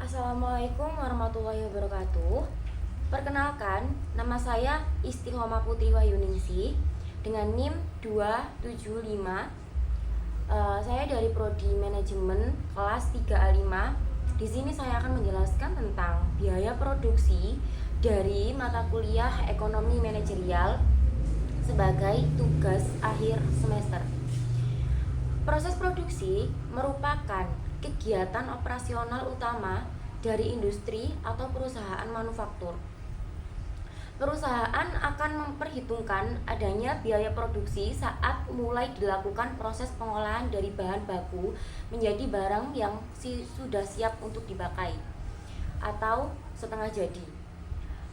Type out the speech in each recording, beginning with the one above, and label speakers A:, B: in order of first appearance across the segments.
A: Assalamualaikum warahmatullahi wabarakatuh. Perkenalkan, nama saya Istiqomah Putri Wahyuningsi dengan NIM 275. Saya dari Prodi Manajemen kelas 3A5. Di sini saya akan menjelaskan tentang biaya produksi dari mata kuliah Ekonomi Manajerial sebagai tugas akhir semester. Proses produksi merupakan kegiatan operasional utama dari industri atau perusahaan manufaktur. Perusahaan akan memperhitungkan adanya biaya produksi saat mulai dilakukan proses pengolahan dari bahan baku menjadi barang yang sudah siap untuk dipakai atau setengah jadi.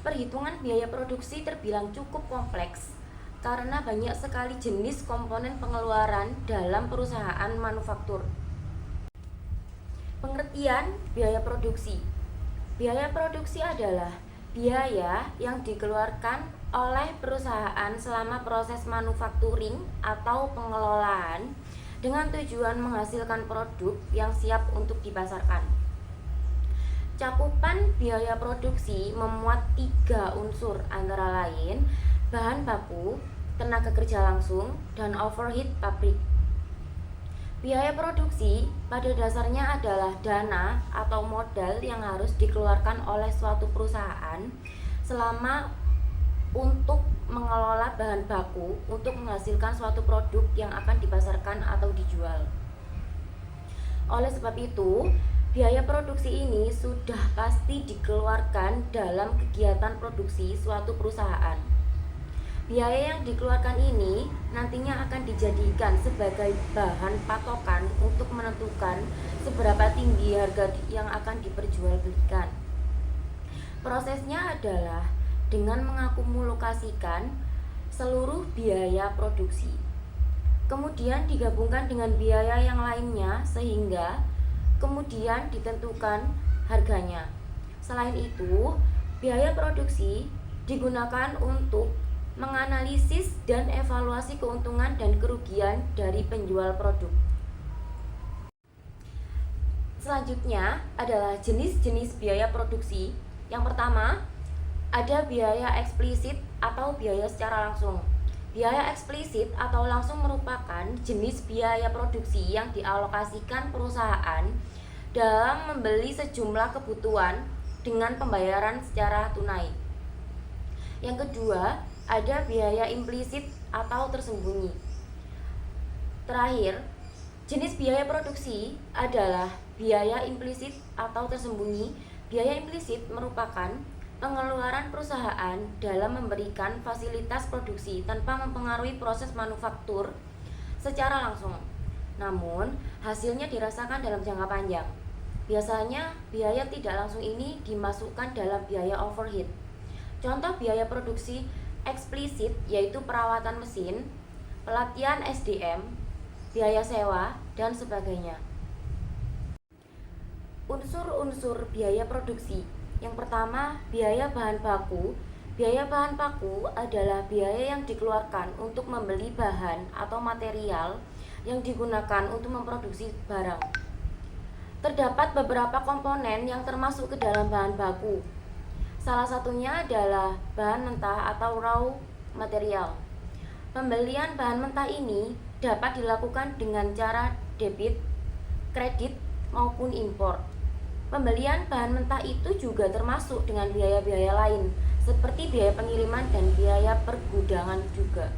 A: Perhitungan biaya produksi terbilang cukup kompleks karena banyak sekali jenis komponen pengeluaran dalam perusahaan manufaktur. Pengertian biaya produksi. Biaya produksi adalah biaya yang dikeluarkan oleh perusahaan selama proses manufacturing atau pengelolaan dengan tujuan menghasilkan produk yang siap untuk dipasarkan. Cakupan biaya produksi memuat 3 unsur antara lain bahan baku, tenaga kerja langsung, dan overhead pabrik. Biaya produksi pada dasarnya adalah dana atau modal yang harus dikeluarkan oleh suatu perusahaan selama untuk mengelola bahan baku untuk menghasilkan suatu produk yang akan dipasarkan atau dijual. Oleh sebab itu, biaya produksi ini sudah pasti dikeluarkan dalam kegiatan produksi suatu perusahaan. Biaya yang dikeluarkan ini nantinya akan dijadikan sebagai bahan patokan untuk menentukan seberapa tinggi harga yang akan diperjualbelikan. Prosesnya adalah dengan mengakumulasikan seluruh biaya produksi, kemudian digabungkan dengan biaya yang lainnya sehingga kemudian ditentukan harganya. Selain itu, biaya produksi digunakan untuk menganalisis dan evaluasi keuntungan dan kerugian dari penjual produk. Selanjutnya adalah jenis-jenis biaya produksi. Yang pertama, ada biaya eksplisit atau biaya secara langsung. Biaya eksplisit atau langsung merupakan jenis biaya produksi yang dialokasikan perusahaan dalam membeli sejumlah kebutuhan dengan pembayaran secara tunai. Yang kedua, ada biaya implisit atau tersembunyi. Terakhir, jenis biaya produksi adalah biaya implisit atau tersembunyi. Biaya implisit merupakan pengeluaran perusahaan dalam memberikan fasilitas produksi tanpa mempengaruhi proses manufaktur secara langsung. Namun, hasilnya dirasakan dalam jangka panjang. Biasanya, biaya tidak langsung ini dimasukkan dalam biaya overhead. Contoh biaya produksi eksplisit yaitu perawatan mesin, pelatihan SDM, biaya sewa, dan sebagainya. Unsur-unsur biaya produksi. Yang pertama, biaya bahan baku. Biaya bahan baku adalah biaya yang dikeluarkan untuk membeli bahan atau material yang digunakan untuk memproduksi barang. Terdapat beberapa komponen yang termasuk ke dalam bahan baku. Salah satunya adalah bahan mentah atau raw material. Pembelian bahan mentah ini dapat dilakukan dengan cara debit, kredit, maupun impor. Pembelian bahan mentah itu juga termasuk dengan biaya-biaya lain seperti biaya pengiriman dan biaya pergudangan juga.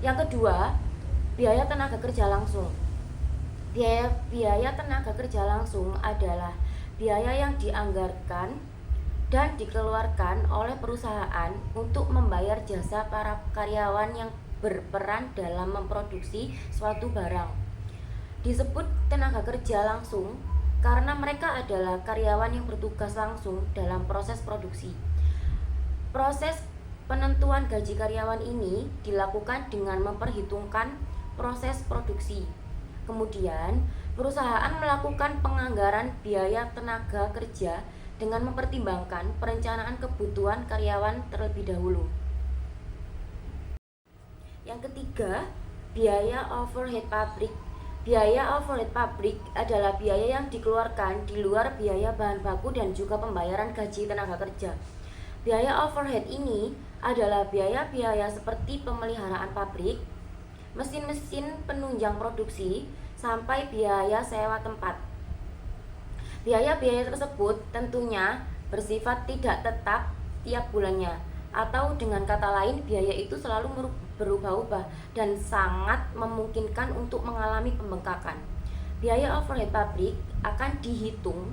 A: Yang kedua, biaya tenaga kerja langsung. Biaya tenaga kerja langsung adalah biaya yang dianggarkan dan dikeluarkan oleh perusahaan untuk membayar jasa para karyawan yang berperan dalam memproduksi suatu barang. Disebut tenaga kerja langsung karena mereka adalah karyawan yang bertugas langsung dalam proses produksi. Proses penentuan gaji karyawan ini dilakukan dengan memperhitungkan proses produksi. Kemudian, perusahaan melakukan penganggaran biaya tenaga kerja dengan mempertimbangkan perencanaan kebutuhan karyawan terlebih dahulu. Yang ketiga, biaya overhead pabrik. Biaya overhead pabrik adalah biaya yang dikeluarkan di luar biaya bahan baku dan juga pembayaran gaji tenaga kerja. Biaya overhead ini adalah biaya-biaya seperti pemeliharaan pabrik, mesin-mesin penunjang produksi, sampai biaya sewa tempat. Biaya-biaya tersebut tentunya bersifat tidak tetap tiap bulannya, atau dengan kata lain biaya itu selalu berubah-ubah dan sangat memungkinkan untuk mengalami pembengkakan. Biaya overhead pabrik akan dihitung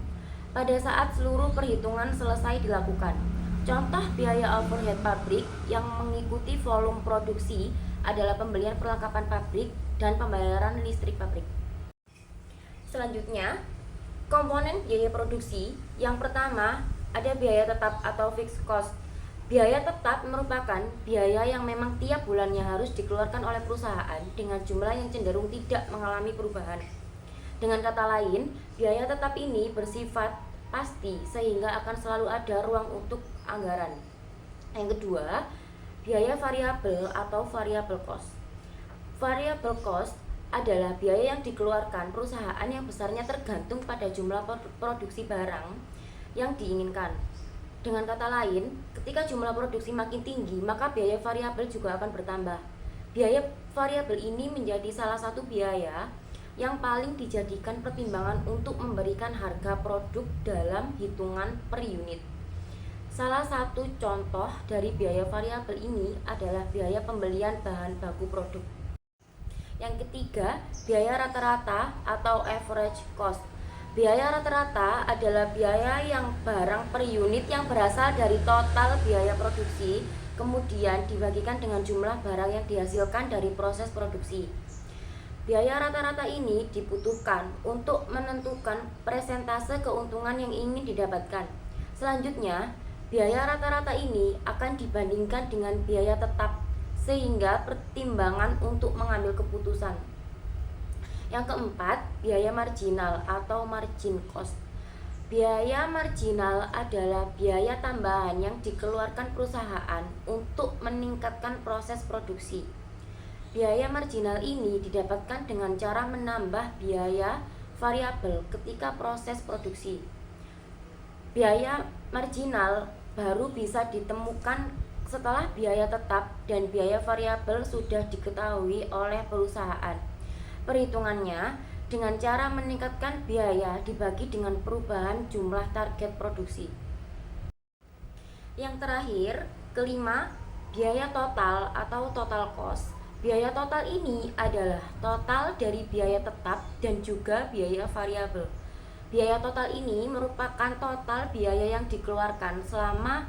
A: pada saat seluruh perhitungan selesai dilakukan. Contoh biaya overhead pabrik yang mengikuti volume produksi adalah pembelian perlengkapan pabrik dan pembayaran listrik pabrik. Selanjutnya, komponen biaya produksi. Yang pertama, ada biaya tetap atau fixed cost. Biaya tetap merupakan biaya yang memang tiap bulannya harus dikeluarkan oleh perusahaan dengan jumlah yang cenderung tidak mengalami perubahan. Dengan kata lain, biaya tetap ini bersifat pasti sehingga akan selalu ada ruang untuk anggaran. Yang kedua, biaya variabel atau variable cost. Variable cost adalah biaya yang dikeluarkan perusahaan yang besarnya tergantung pada jumlah produksi barang yang diinginkan. Dengan kata lain, ketika jumlah produksi makin tinggi, maka biaya variabel juga akan bertambah. Biaya variabel ini menjadi salah satu biaya yang paling dijadikan pertimbangan untuk memberikan harga produk dalam hitungan per unit. Salah satu contoh dari biaya variabel ini adalah biaya pembelian bahan baku produk. Yang ketiga, biaya rata-rata atau average cost. Biaya rata-rata adalah biaya yang barang per unit yang berasal dari total biaya produksi, kemudian dibagikan dengan jumlah barang yang dihasilkan dari proses produksi. Biaya rata-rata ini dibutuhkan untuk menentukan persentase keuntungan yang ingin didapatkan. Selanjutnya, biaya rata-rata ini akan dibandingkan dengan biaya tetap sehingga pertimbangan untuk mengambil keputusan. Yang keempat, biaya marginal atau margin cost. Biaya marginal adalah biaya tambahan yang dikeluarkan perusahaan untuk meningkatkan proses produksi. Biaya marginal ini didapatkan dengan cara menambah biaya variabel ketika proses produksi. Biaya marginal baru bisa ditemukan setelah biaya tetap dan biaya variabel sudah diketahui oleh perusahaan. Perhitungannya dengan cara meningkatkan biaya dibagi dengan perubahan jumlah target produksi. Yang terakhir, kelima, biaya total atau total cost. Biaya total ini adalah total dari biaya tetap dan juga biaya variabel. Biaya total ini merupakan total biaya yang dikeluarkan selama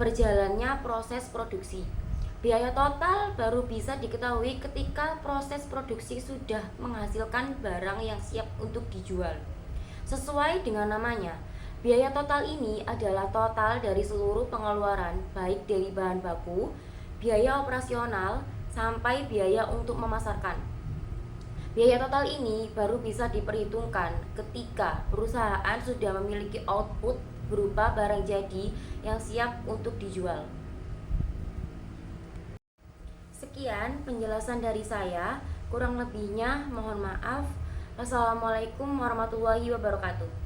A: berjalannya proses produksi. Biaya total baru bisa diketahui ketika proses produksi sudah menghasilkan barang yang siap untuk dijual. Sesuai dengan namanya, biaya total ini adalah total dari seluruh pengeluaran, baik dari bahan baku, biaya operasional, sampai biaya untuk memasarkan. Biaya total ini baru bisa diperhitungkan ketika perusahaan sudah memiliki output berupa barang jadi yang siap untuk dijual. Sekian penjelasan dari saya, kurang lebihnya mohon maaf. Wassalamualaikum warahmatullahi wabarakatuh.